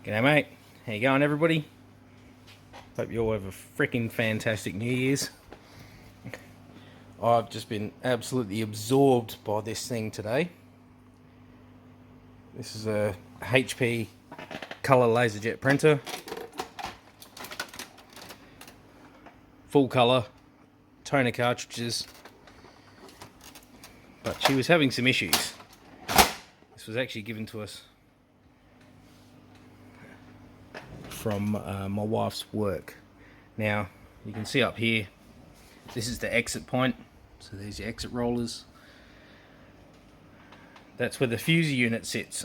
G'day mate, how you going everybody? Hope you all have a freaking fantastic New Year's. I've just been absolutely absorbed by this thing today. This is a HP colour laserjet printer. Full colour, toner cartridges. But she was having some issues. This was actually given to us from my wife's work. Now you can see up here, this is the exit point, so there's your exit rollers. That's where the fuser unit sits.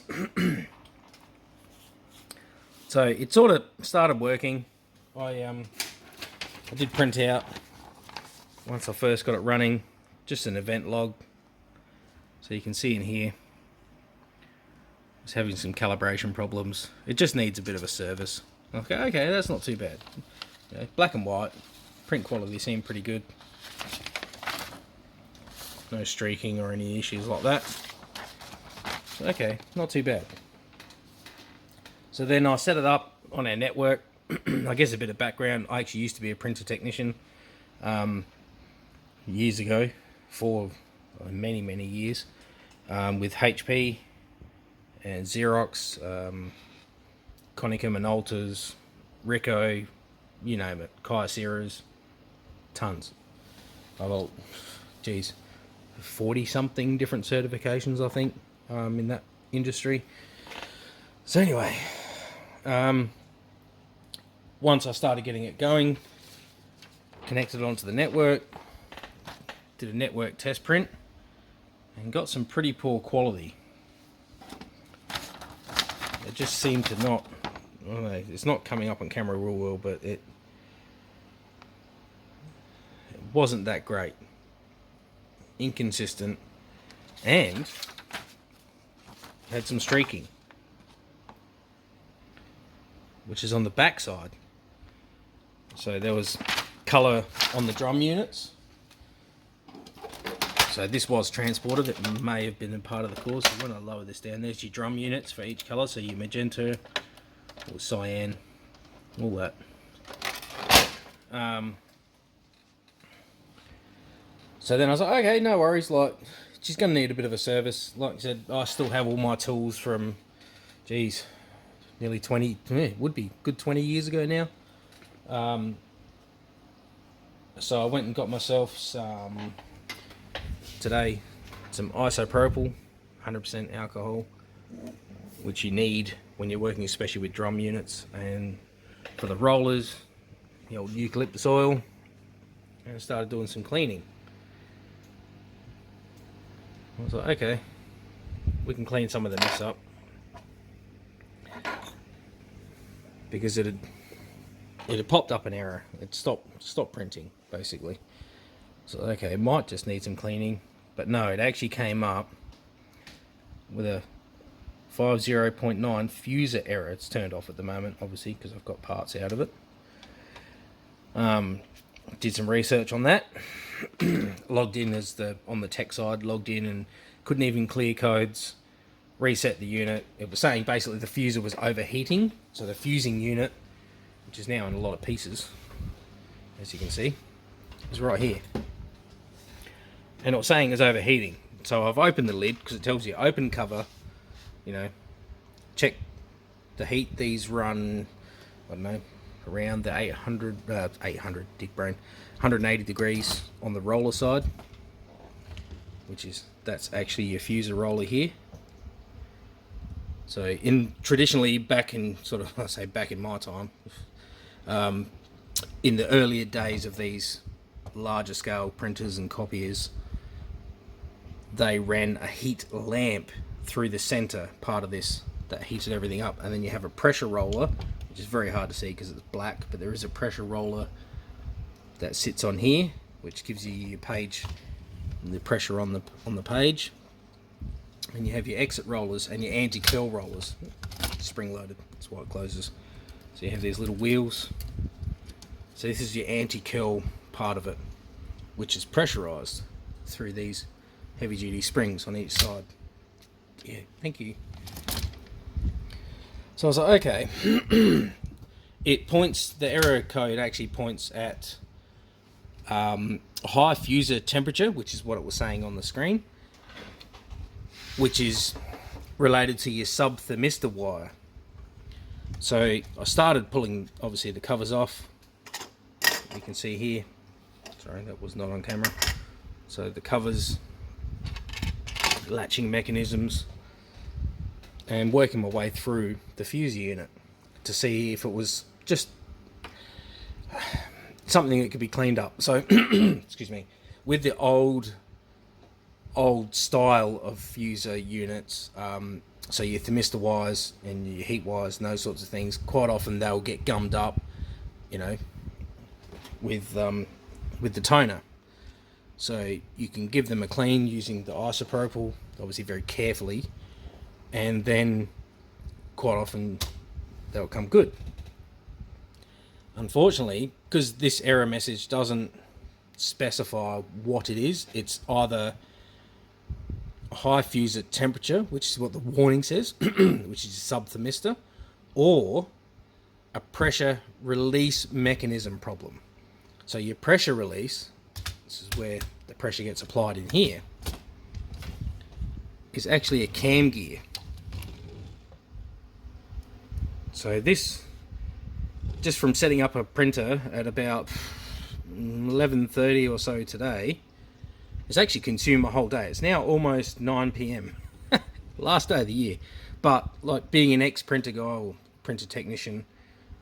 So it sort of started working. I did print out, once I first got it running, just an event log. So you can see in here it's having some calibration problems. It just needs a bit of a service. Okay, that's not too bad. Okay, black and white, print quality seemed pretty good. No streaking or any issues like that. Okay, not too bad. So then I set it up on our network. I guess a bit of background, I actually used to be a printer technician years ago, for many years, with HP and Xerox, Konica Minoltas, Ricoh, you name it, Kyocera's, tons. I've 40 something different certifications I think in that industry. So anyway, once I started getting it going, connected it onto the network, did a network test print, and got some pretty poor quality. It just seemed to not, I don't know, it's not coming up on camera real well, but it wasn't that great. Inconsistent, and had some streaking, which is on the back side. So there was colour on the drum units. So this was transported, it may have been a part of the course. So when I lower this down, there's your drum units for each colour. So your magenta, or cyan, all that. So then I was like, okay, no worries, like, she's going to need a bit of a service. Like I said, I still have all my tools from, nearly 20, would be good 20 years ago now. So I went and got myself some isopropyl, 100% alcohol, which you need when you're working especially with drum units. And for the rollers, the old eucalyptus oil, and I started doing some cleaning. I was like, okay, we can clean some of the mess up, because it had popped up an error. It stopped printing basically. So okay, it might just need some cleaning, but no, it actually came up with a 50.9 fuser error. It's turned off at the moment, obviously, because I've got parts out of it. Did some research on that. Logged in on the tech side, logged in and couldn't even clear codes. Reset the unit. It was saying basically the fuser was overheating. So the fusing unit, which is now in a lot of pieces, as you can see, is right here. And it was saying it's overheating. So I've opened the lid, because it tells you open cover, check the heat. These run, I don't know, around the 800 dick brain, 180 degrees on the roller side, that's actually your fuser roller here. So traditionally back in my time, in the earlier days of these larger scale printers and copiers, they ran a heat lamp through the center part of this that heated everything up, and then you have a pressure roller, which is very hard to see because it's black, but there is a pressure roller that sits on here, which gives you your page, the pressure on the page. And you have your exit rollers and your anti-curl rollers, spring loaded, that's why it closes. So you have these little wheels. So this is your anti-curl part of it, which is pressurized through these heavy duty springs on each side. Yeah, thank you. So I was like, okay. It points, the error code actually points at high fuser temperature, which is what it was saying on the screen, which is related to your sub thermistor wire. So I started pulling, obviously, the covers off. You can see here, sorry, that was not on camera. So the covers, latching mechanisms, and working my way through the fuser unit to see if it was just something that could be cleaned up. So, excuse me, with the old style of fuser units, so your thermistor wires and your heat wires and those sorts of things, quite often they'll get gummed up, you know, with the toner. So you can give them a clean using the isopropyl, obviously very carefully, and then quite often they'll come good. Unfortunately, because this error message doesn't specify what it is, it's either high fuser temperature, which is what the warning says, which is sub thermistor, or a pressure release mechanism problem. So your pressure release, this is where the pressure gets applied in here, is actually a cam gear. So this, just from setting up a printer at about 11:30 or so today, it's actually consumed my whole day. It's now almost 9 p.m. Last day of the year. But like being an ex-printer guy or printer technician,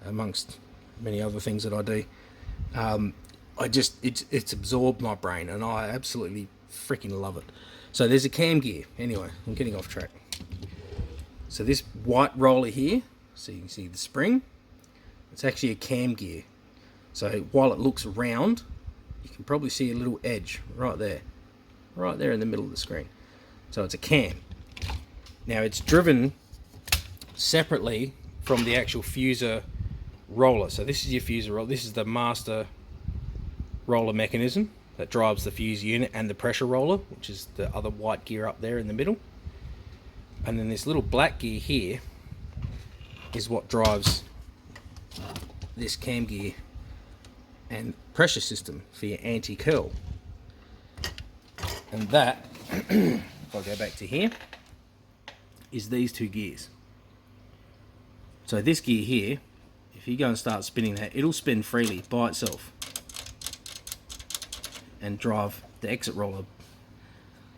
amongst many other things that I do, it's absorbed my brain, and I absolutely freaking love it. So there's a cam gear. Anyway, I'm getting off track. So this white roller here, so you can see the spring, it's actually a cam gear. So while it looks round, you can probably see a little edge right there in the middle of the screen. So it's a cam. Now it's driven separately from the actual fuser roller. So this is your fuser roller. This is the master roller mechanism that drives the fuser unit, and the pressure roller, which is the other white gear up there in the middle. And then this little black gear here is what drives this cam gear and pressure system for your anti-curl. And that, if I go back to here, is these two gears. So this gear here, if you go and start spinning that, it'll spin freely by itself and drive the exit roller.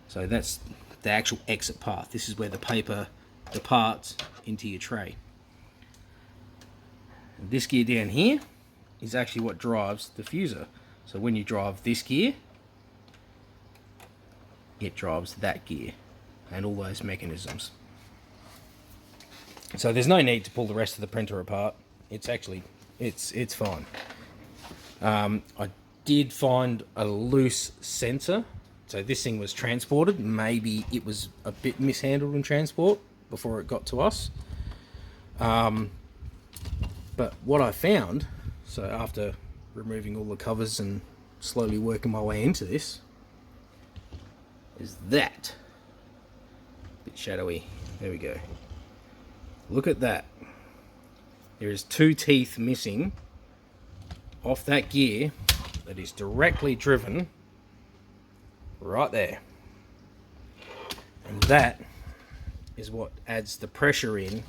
So that's the actual exit path. This is where the paper departs into your tray. And this gear down here is actually what drives the fuser. So when you drive this gear, it drives that gear and all those mechanisms. So there's no need to pull the rest of the printer apart. It's actually, it's fine. I did find a loose sensor. So this thing was transported. Maybe it was a bit mishandled in transport before it got to us. But what I found, so after removing all the covers and slowly working my way into this, is that. A bit shadowy. There we go. Look at that. There is two teeth missing off that gear that is directly driven right there. And that is what adds the pressure in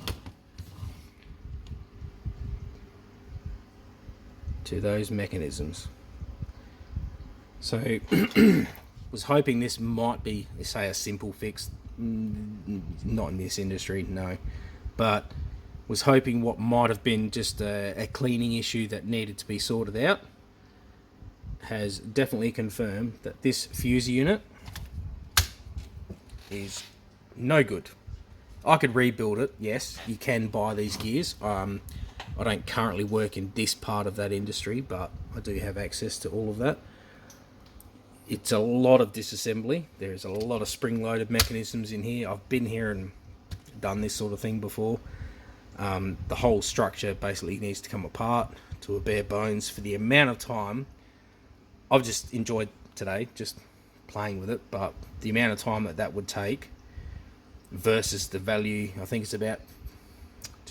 to those mechanisms. So was hoping this might be, say, a simple fix. Not in this industry, no. But was hoping what might have been just a cleaning issue that needed to be sorted out has definitely confirmed that this fuser unit is no good. I could rebuild it, yes, you can buy these gears. I don't currently work in this part of that industry, but I do have access to all of that. It's a lot of disassembly. There's a lot of spring-loaded mechanisms in here. I've been here and done this sort of thing before. The whole structure basically needs to come apart to a bare bones for the amount of time. I've just enjoyed today, just playing with it, but the amount of time that would take versus the value, I think it's about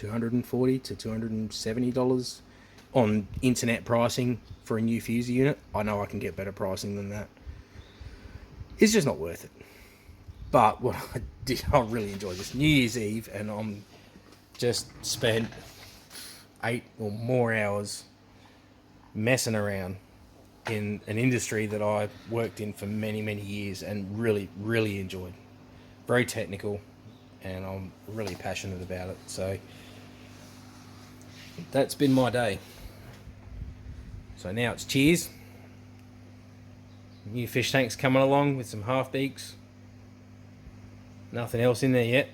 $240 to $270 on internet pricing for a new fuser unit. I know I can get better pricing than that. It's just not worth it. But what I really enjoyed this New Year's Eve, and I'm just spent 8 or more hours messing around in an industry that I worked in for many, many years and really, really enjoyed. Very technical, and I'm really passionate about it. So that's been my day. So now it's cheers. New fish tanks coming along with some half beaks. Nothing else in there yet.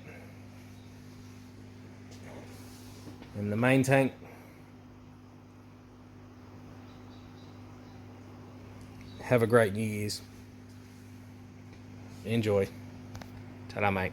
And the main tank. Have a great New Year's. Enjoy. Ta-da, mate.